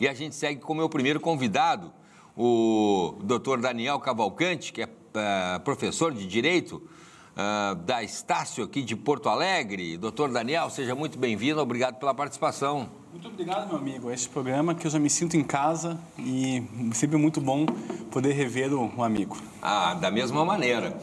E a gente segue com o meu primeiro convidado, o Dr. Daniel Cavalcante, que é professor de Direito da Estácio aqui de Porto Alegre. Doutor Daniel, seja muito bem-vindo, obrigado pela participação. Muito obrigado, meu amigo. Este programa que eu já me sinto em casa e sempre é muito bom poder rever um amigo. Da mesma maneira.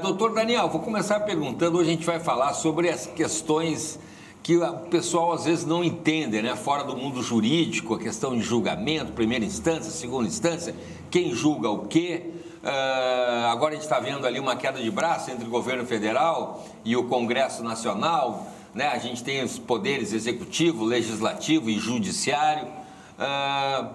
Doutor Daniel, vou começar perguntando, hoje a gente vai falar sobre as questões que o pessoal às vezes não entende, né? Fora do mundo jurídico, a questão de julgamento, primeira instância, segunda instância, quem julga o quê? Agora a gente está vendo ali uma queda de braço entre o governo federal e o Congresso Nacional, né? A gente tem os poderes executivo, legislativo e judiciário,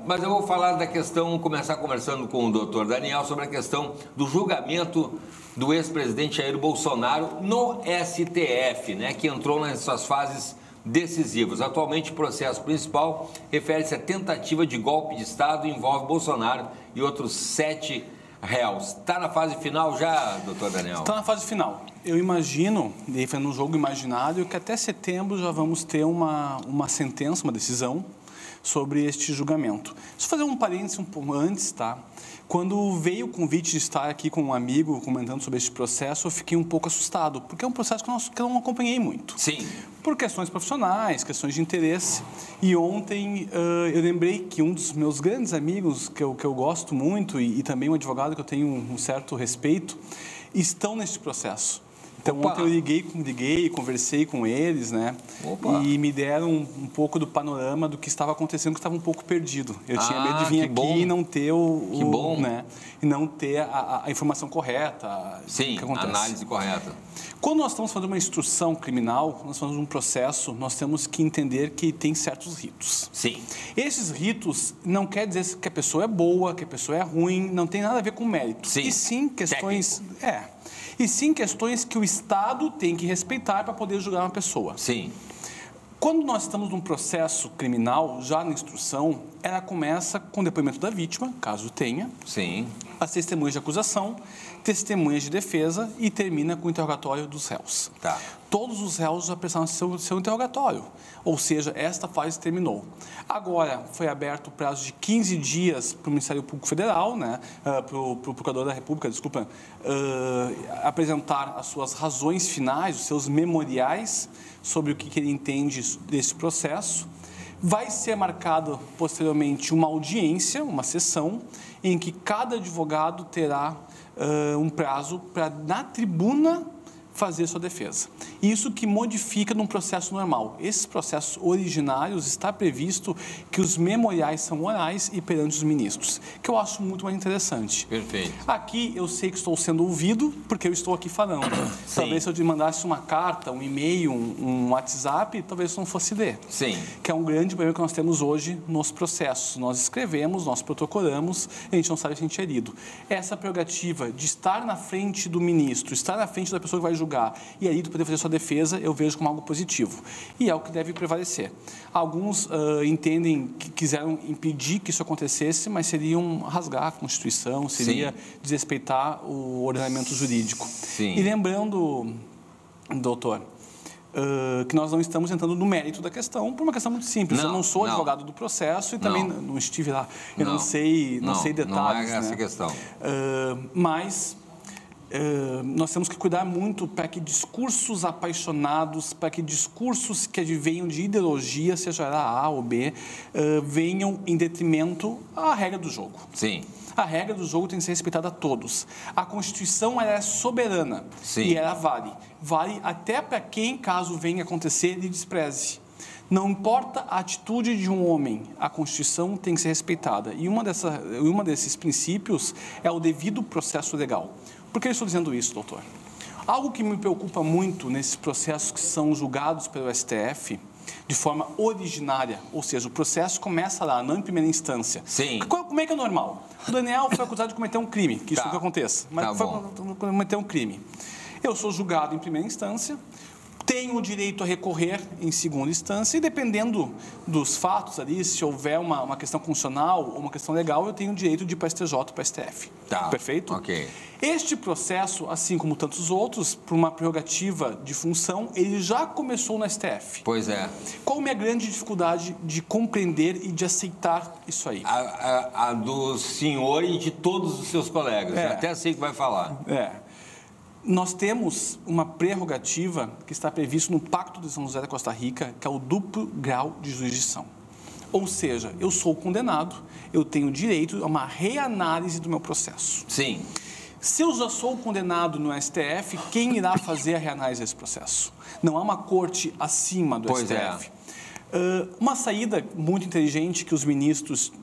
mas eu vou falar da questão, começar conversando com o doutor Daniel sobre a questão do julgamento do ex-presidente Jair Bolsonaro no STF, né, que entrou nas suas fases decisivas. Atualmente, o processo principal refere-se à tentativa de golpe de Estado e envolve Bolsonaro e outros 7 réus. Está na fase final já, doutor Daniel? Está na fase final. Eu imagino, fazendo um jogo imaginário, que até setembro já vamos ter uma sentença, uma decisão sobre este julgamento. Deixa eu fazer um parênteses um pouco antes, tá? Quando veio o convite de estar aqui com um amigo comentando sobre este processo, eu fiquei um pouco assustado, porque é um processo que eu não acompanhei muito. Sim. Por questões profissionais, questões de interesse. E ontem eu lembrei que um dos meus grandes amigos, que eu gosto muito, e também um advogado que eu tenho um certo respeito, estão neste processo. Então, ontem eu liguei, conversei com eles, né? Opa. E me deram um pouco do panorama do que estava acontecendo, que estava um pouco perdido. Eu tinha medo de vir aqui e não ter né? E não ter a informação correta. Sim, a análise correta. Quando nós estamos fazendo uma instrução criminal, nós fazemos um processo, nós temos que entender que tem certos ritos. Sim. Esses ritos não quer dizer que a pessoa é boa, que a pessoa é ruim, não tem nada a ver com mérito. Sim. E sim questões... E sim questões que o Estado tem que respeitar para poder julgar uma pessoa. Sim. Quando nós estamos num processo criminal, já na instrução, ela começa com o depoimento da vítima, caso tenha. Sim. As testemunhas de acusação, testemunhas de defesa e termina com o interrogatório dos réus. Tá. Todos os réus já prestaram seu interrogatório, ou seja, esta fase terminou. Agora, foi aberto o prazo de 15 dias para o Ministério Público Federal, né, para o Procurador da República, apresentar as suas razões finais, os seus memoriais sobre o que ele entende desse processo. Vai ser marcada posteriormente uma audiência, uma sessão, em que cada advogado terá um prazo para, na tribuna, fazer sua defesa. Isso que modifica num processo normal. Esses processos originários está previsto que os memoriais são orais e perante os ministros, que eu acho muito mais interessante. Perfeito. Aqui eu sei que estou sendo ouvido porque eu estou aqui falando. Sim. Talvez se eu te mandasse uma carta, um e-mail, um WhatsApp, talvez eu não fosse ler. Sim. Que é um grande problema que nós temos hoje nos processos. Nós escrevemos, nós protocolamos, a gente não sabe se a gente é lido. Essa prerrogativa de estar na frente do ministro, estar na frente da pessoa que vai julgar e ali poder fazer sua defesa, eu vejo como algo positivo. E é o que deve prevalecer. Alguns entendem que quiseram impedir que isso acontecesse, mas seriam rasgar a Constituição, seria desrespeitar o ordenamento jurídico. Sim. E lembrando, doutor, que nós não estamos entrando no mérito da questão por uma questão muito simples. Eu não sou advogado do processo e também não estive lá. Eu não sei detalhes. Não é essa né? questão. Mas nós temos que cuidar muito para que discursos apaixonados, para que discursos que advenham de ideologia, seja ela A ou B, venham em detrimento à regra do jogo. Sim. A regra do jogo tem que ser respeitada a todos. A Constituição ela é soberana. Sim. E ela vale. Vale até para quem, caso venha acontecer, lhe despreze. Não importa a atitude de um homem, a Constituição tem que ser respeitada. E uma desses princípios é o devido processo legal. Por que eu estou dizendo isso, doutor? Algo que me preocupa muito nesses processos que são julgados pelo STF de forma originária, ou seja, o processo começa lá, não em primeira instância. Sim. Como é que é normal? O Daniel foi acusado de cometer um crime, que isso nunca aconteça, mas foi cometer um crime. Eu sou julgado em primeira instância, Tenho o direito a recorrer em segunda instância e, dependendo dos fatos ali, se houver uma questão constitucional ou uma questão legal, eu tenho o direito de ir para STJ ou para STF. Tá. Perfeito? Ok. Este processo, assim como tantos outros, por uma prerrogativa de função, ele já começou no STF. Pois é. Qual a minha grande dificuldade de compreender e de aceitar isso aí? A do senhor e de todos os seus colegas. Eu até sei que vai falar. Nós temos uma prerrogativa que está prevista no Pacto de São José da Costa Rica, que é o duplo grau de jurisdição. Ou seja, eu sou condenado, eu tenho direito a uma reanálise do meu processo. Sim. Se eu já sou condenado no STF, quem irá fazer a reanálise desse processo? Não há uma corte acima do STF. Uma saída muito inteligente que os ministros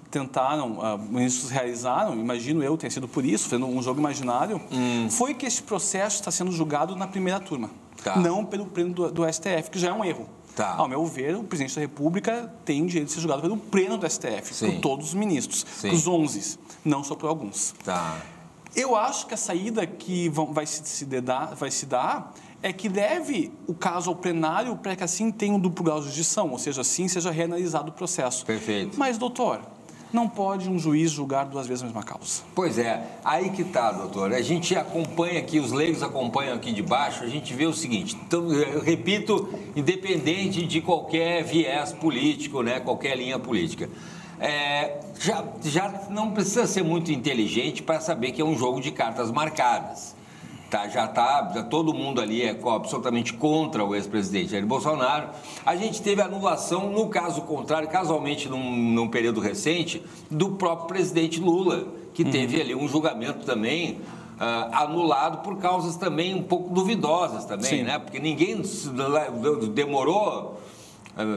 ministros realizaram, imagino eu, tenha sido por isso, fazendo um jogo imaginário, foi que esse processo está sendo julgado na primeira turma, não pelo pleno do STF, que já é um erro. Ao meu ver, o presidente da República tem direito de ser julgado pelo pleno do STF, por todos os ministros, os 11, não só por alguns. Eu acho que a saída que vai se dar é que leve o caso ao plenário para que assim tenha um duplo grau de jurisdição, ou seja, assim seja reanalisado o processo. Perfeito. Mas, doutor, não pode um juiz julgar duas vezes a mesma causa. Pois é, aí que está, doutor. A gente acompanha aqui, os leigos acompanham aqui de baixo, a gente vê o seguinte, então, eu repito, independente de qualquer viés político, né, qualquer linha política. Já não precisa ser muito inteligente para saber que é um jogo de cartas marcadas. Já todo mundo ali é absolutamente contra o ex-presidente Jair Bolsonaro. A gente teve anulação, no caso contrário, casualmente num período recente, do próprio presidente Lula, que teve ali um julgamento também anulado por causas também um pouco duvidosas também, né? Porque ninguém demorou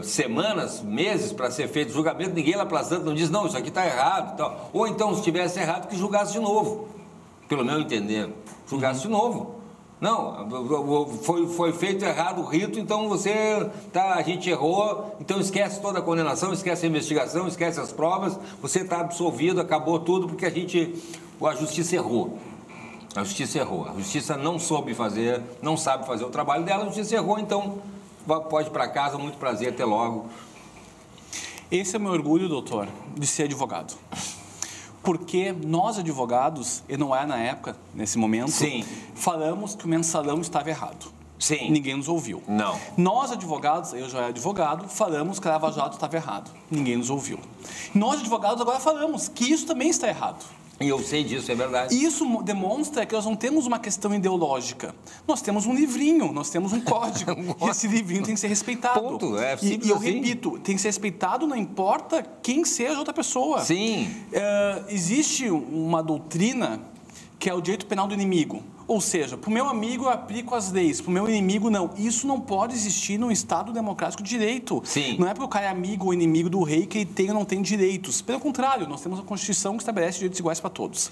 semanas, meses para ser feito o julgamento, ninguém lá para não diz, não, isso aqui está errado e tal. Ou então, se estivesse errado, que julgasse de novo, pelo meu entender. Julgasse de novo. Não, foi feito errado o rito, então a gente errou, então esquece toda a condenação, esquece a investigação, esquece as provas, você está absolvido, acabou tudo, porque a justiça errou. A justiça errou. A justiça não soube fazer, não sabe fazer o trabalho dela, a justiça errou, então pode ir para casa, muito prazer, até logo. Esse é o meu orgulho, doutor, de ser advogado. Porque nós, advogados, e não é na época, nesse momento, falamos que o mensalão estava errado. Ninguém nos ouviu. Não. Nós, advogados, eu já era advogado, falamos que a Lava Jato estava errado. Ninguém nos ouviu. Nós, advogados, agora falamos que isso também está errado. E eu sei disso, é verdade. Isso demonstra que nós não temos uma questão ideológica. Nós temos um livrinho, nós temos um código. E esse livrinho tem que ser respeitado. Ponto. E eu repito, tem que ser respeitado, não importa quem seja outra pessoa. Existe uma doutrina que é o direito penal do inimigo. Ou seja, para o meu amigo eu aplico as leis, para o meu inimigo não. Isso não pode existir num Estado democrático de direito. Não é porque o cara é amigo ou inimigo do rei que ele tem ou não tem direitos. Pelo contrário, nós temos a Constituição que estabelece direitos iguais para todos.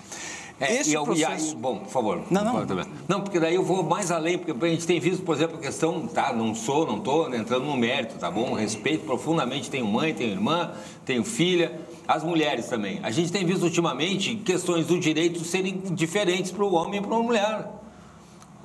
Bom, por favor. Não, porque daí eu vou mais além, porque a gente tem visto, por exemplo, a questão, não estou entrando no mérito, tá bom? Respeito profundamente, tenho mãe, tenho irmã, tenho filha, as mulheres também. A gente tem visto ultimamente questões do direito serem diferentes para o homem e para a mulher.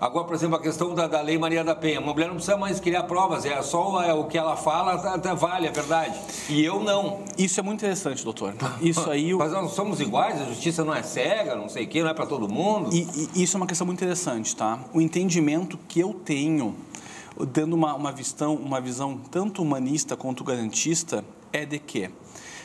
Agora, por exemplo, a questão da Lei Maria da Penha. Uma mulher não precisa mais criar provas, é só o que ela fala, vale, é verdade. E eu não. Isso é muito interessante, doutor. Isso aí... Mas nós somos iguais, a justiça não é cega, não sei o quê, não é para todo mundo. E isso é uma questão muito interessante, tá? O entendimento que eu tenho, dando uma visão tanto humanista quanto garantista, é de que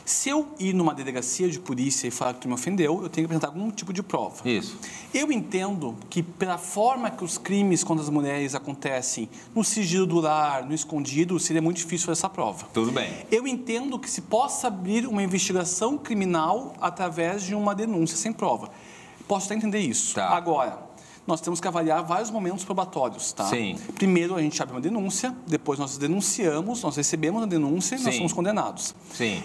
se eu ir numa delegacia de polícia e falar que tu me ofendeu, eu tenho que apresentar algum tipo de prova. Isso. Eu entendo que, pela forma que os crimes contra as mulheres acontecem, no sigilo do lar, no escondido, seria muito difícil fazer essa prova. Tudo bem. Eu entendo que se possa abrir uma investigação criminal através de uma denúncia sem prova. Posso até entender isso. Agora, nós temos que avaliar vários momentos probatórios, tá? Primeiro, a gente abre uma denúncia, depois nós denunciamos, nós recebemos a denúncia e nós somos condenados.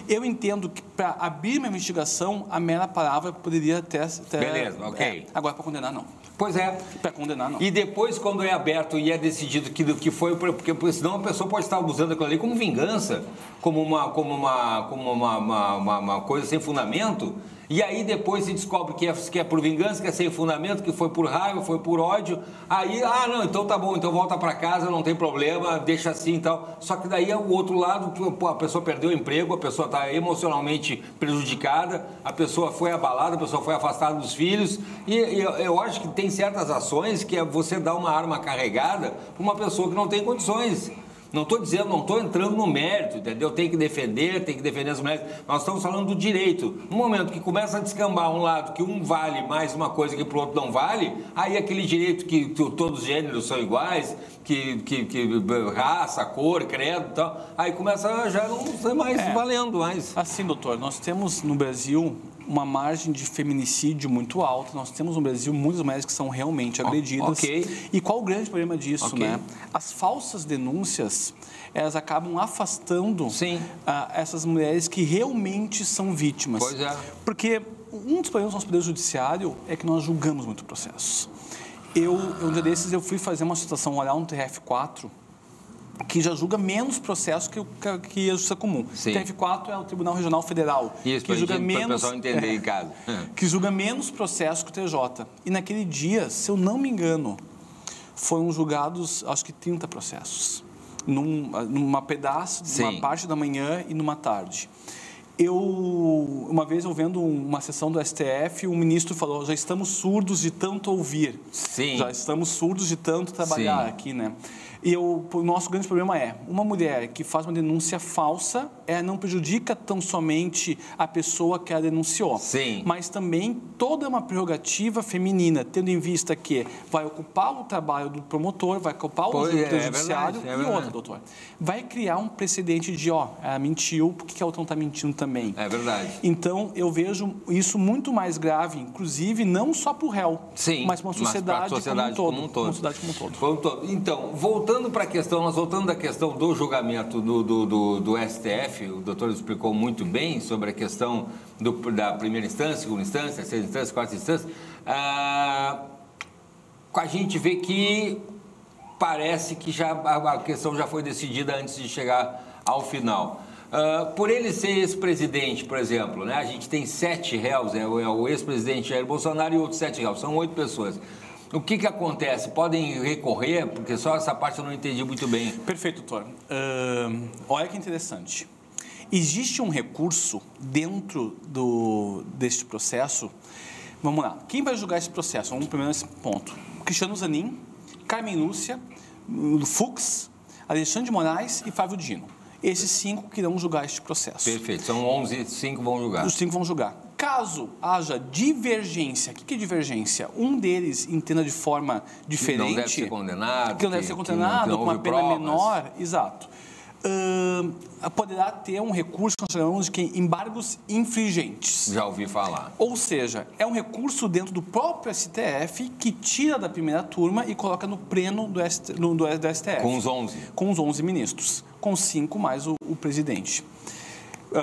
Eu entendo que para abrir uma investigação, a mera palavra poderia até... Beleza, ok. Agora, para condenar, não. Pois é. Para condenar, não. E depois, quando é aberto e é decidido que foi... Porque senão a pessoa pode estar abusando daquilo ali como vingança, como uma coisa sem fundamento. E aí depois se descobre que é por vingança, que é sem fundamento, que foi por raiva, foi por ódio. Aí, não, então tá bom, então volta para casa, não tem problema, deixa assim e tal. Só que daí é o outro lado, que a pessoa perdeu o emprego, a pessoa está emocionalmente prejudicada, a pessoa foi abalada, a pessoa foi afastada dos filhos. E eu acho que tem certas ações que é você dar uma arma carregada para uma pessoa que não tem condições. Não estou dizendo, não estou entrando no mérito, entendeu? Tem que defender as mulheres. Nós estamos falando do direito. No momento que começa a descambar um lado, que um vale mais uma coisa que para o outro não vale, aí aquele direito que todos os gêneros são iguais, que raça, cor, credo e tal, aí começa já não ser mais valendo mais. Assim, doutor, nós temos no Brasil uma margem de feminicídio muito alta. Nós temos no Brasil muitas mulheres que são realmente agredidas. E qual o grande problema disso, né? As falsas denúncias, elas acabam afastando essas mulheres que realmente são vítimas. Pois é. Porque um dos problemas do nosso Poder Judiciário é que nós julgamos muito processos. Um dia desses, eu fui fazer uma situação oral no TRF4, que já julga menos processos que a Justiça Comum. Sim. O TRF4 é o Tribunal Regional Federal. Isso, que julga menos, para o pessoal entender em casa. Que julga menos processos que o TJ. E naquele dia, se eu não me engano, foram julgados, acho que 30 processos. Numa pedaço, numa parte da manhã e numa tarde. Uma vez eu vendo uma sessão do STF, o ministro falou, já estamos surdos de tanto ouvir. Sim. Já estamos surdos de tanto trabalhar aqui, né? E o nosso grande problema é, uma mulher que faz uma denúncia falsa, não prejudica tão somente a pessoa que a denunciou, mas também toda uma prerrogativa feminina, tendo em vista que vai ocupar o trabalho do promotor, vai ocupar o judiciário e outra, doutor. Vai criar um precedente de, ela mentiu, por que a outra não está mentindo também? É verdade. Então, eu vejo isso muito mais grave, inclusive, não só para o réu, mas para a sociedade como um todo. Então, voltando para a questão, nós voltando da questão do julgamento do STF, o doutor explicou muito bem sobre a questão da primeira instância, segunda instância, terceira instância, quarta instância. A gente vê que parece que a questão já foi decidida antes de chegar ao final. Por ele ser ex-presidente, por exemplo, né? A gente tem 7 réus, o ex-presidente Jair Bolsonaro e outros 7 réus, são 8 pessoas. O que acontece? Podem recorrer? Porque só essa parte eu não entendi muito bem. Perfeito, doutor. Olha que interessante. Existe um recurso dentro deste processo. Vamos lá. Quem vai julgar esse processo? Vamos primeiro nesse ponto. Cristiano Zanin, Carmen Lúcia, Fux, Alexandre de Moraes e Flávio Dino. Esses 5 que irão julgar este processo. Perfeito. São 11, 5 vão julgar. Os 5 vão julgar. Caso haja divergência, o que é divergência? Um deles entenda de forma diferente. Que não deve ser condenado. Que não deve ser condenado, com uma pena menor. Exato. Poderá ter um recurso que nós chamamos de embargos infringentes. Já ouvi falar. Ou seja, é um recurso dentro do próprio STF que tira da primeira turma e coloca no pleno do STF. Com os 11. Com os 11 ministros. Com 5 mais o presidente.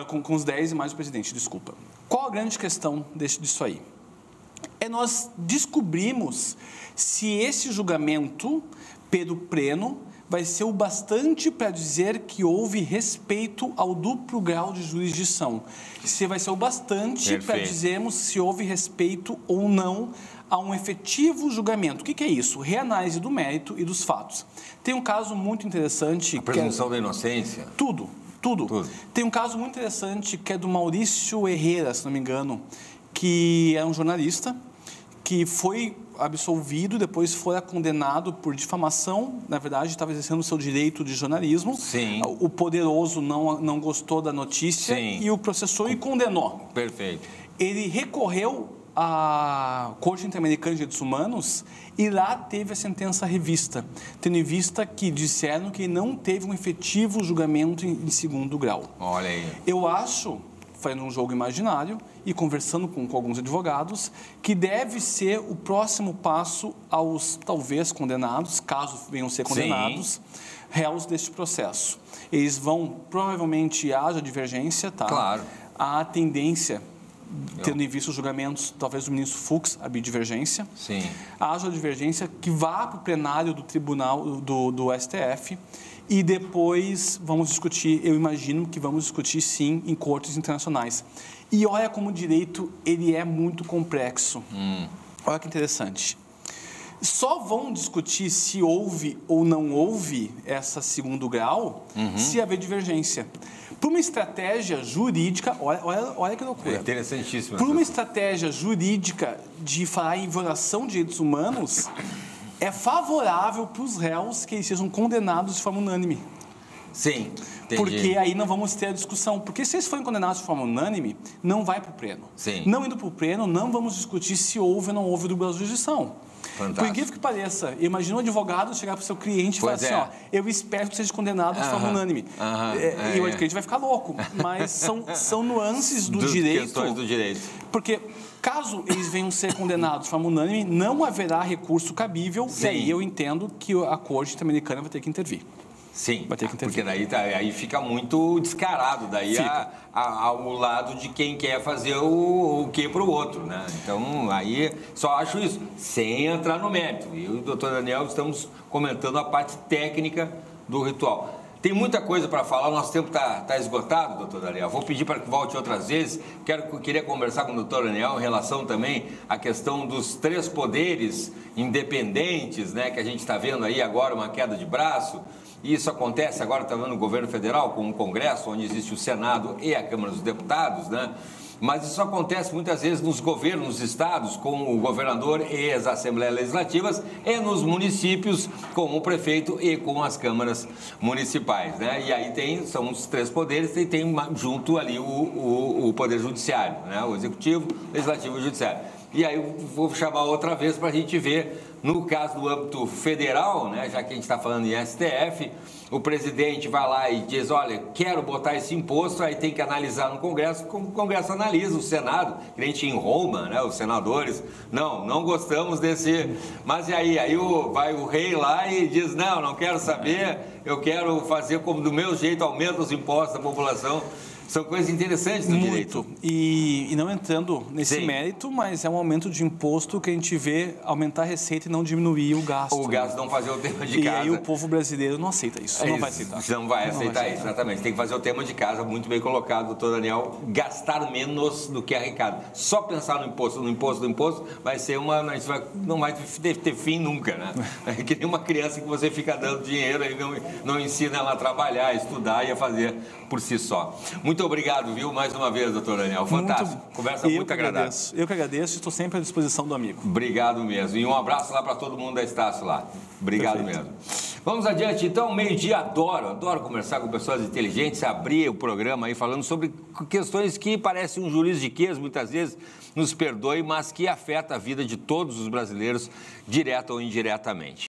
Com os 10 e mais o presidente, desculpa. Qual a grande questão disso aí? Nós descobrimos se esse julgamento pelo pleno vai ser o bastante para dizer que houve respeito ao duplo grau de jurisdição. Se vai ser o bastante para dizermos se houve respeito ou não a um efetivo julgamento. O que é isso? Reanálise do mérito e dos fatos. Tem um caso muito interessante... A presunção da inocência? Tudo. Tem um caso muito interessante que é do Maurício Herrera, se não me engano, que é um jornalista que foi absolvido, depois foi condenado por difamação. Na verdade, estava exercendo o seu direito de jornalismo. Sim. O poderoso não gostou da notícia e o processou e condenou. Perfeito. Ele recorreu à Corte Interamericana de Direitos Humanos e lá teve a sentença revista, tendo em vista que disseram que não teve um efetivo julgamento em segundo grau. Olha aí. Eu acho, fazendo um jogo imaginário e conversando com alguns advogados, que deve ser o próximo passo aos talvez condenados, caso venham ser condenados, réus deste processo. Eles vão, provavelmente, haja divergência, tá? Claro. Há tendência, tendo em vista os julgamentos, talvez do ministro Fux, a bidivergência. Sim. Haja divergência que vá para o plenário do tribunal do STF e depois vamos discutir, eu imagino que vamos discutir sim em cortes internacionais. E olha como o direito ele é muito complexo. Olha que interessante. Só vão discutir se houve ou não houve essa segundo grau se haver divergência. Por uma estratégia jurídica, olha que loucura. É interessantíssimo. Por uma estratégia jurídica de falar em violação de direitos humanos, é favorável para os réus que eles sejam condenados de forma unânime. Sim, entendi. Porque aí não vamos ter a discussão. Porque se eles forem condenados de forma unânime, não vai para o pleno. Sim. Não indo para o pleno, não vamos discutir se houve ou não houve dúvida da jurisdição. Fantástico. Por incrível que pareça, imagina um advogado chegar para o seu cliente e falar assim, ó, eu espero que seja condenado de forma unânime. E o cliente vai ficar louco. Mas são nuances do direito. Questões do direito. Porque caso eles venham ser condenados de forma unânime, não haverá recurso cabível. Sim. E aí eu entendo que a Corte Interamericana vai ter que intervir. Sim, vai ter que intervir. Porque aí fica muito descarado, daí o lado de quem quer fazer o que para o outro, né? Então, aí só acho isso, sem entrar no mérito. Eu e o doutor Daniel estamos comentando a parte técnica do ritual. Tem muita coisa para falar, o nosso tempo está esgotado, doutor Daniel. Vou pedir para que volte outras vezes. Queria conversar com o doutor Daniel em relação também à questão dos 3 poderes independentes, né? Que a gente está vendo aí agora uma queda de braço. E isso acontece agora também no governo federal, com o Congresso, onde existe o Senado e a Câmara dos Deputados, né? Mas isso acontece muitas vezes nos governos, nos estados, com o governador e as assembleias legislativas, e nos municípios, com o prefeito e com as câmaras municipais, né? E aí são os 3 poderes e tem junto ali o poder judiciário, né? O executivo, legislativo e o judiciário. E aí eu vou chamar outra vez para a gente ver, no caso do âmbito federal, né, já que a gente está falando em STF, o presidente vai lá e diz, olha, quero botar esse imposto, aí tem que analisar no Congresso, como o Congresso analisa, o Senado, que a gente em Roma, né, os senadores, não gostamos desse... Mas e aí vai o rei lá e diz, não quero saber, eu quero fazer como do meu jeito, aumenta os impostos da população. São coisas interessantes do direito. E não entrando nesse mérito, mas é um aumento de imposto que a gente vê aumentar a receita e não diminuir o gasto. O gasto não fazer o tema de casa. E aí o povo brasileiro não aceita isso, não vai aceitar. Não vai aceitar isso, exatamente. Tem que fazer o tema de casa, muito bem colocado, doutor Daniel, gastar menos do que arrecada. Só pensar no imposto, vai ser não vai ter fim nunca, né? É que nem uma criança que você fica dando dinheiro e não ensina ela a trabalhar, a estudar e a fazer por si só. Muito obrigado, viu? Mais uma vez, doutor Daniel. Fantástico. Conversa muito agradável. Eu que agradeço e estou sempre à disposição do amigo. Obrigado mesmo. E um abraço lá para todo mundo da Estácio lá. Obrigado mesmo. Vamos adiante, então. Meio-dia, adoro conversar com pessoas inteligentes, abrir o programa aí falando sobre questões que parecem um juridiquês, muitas vezes, nos perdoe, mas que afeta a vida de todos os brasileiros, direta ou indiretamente.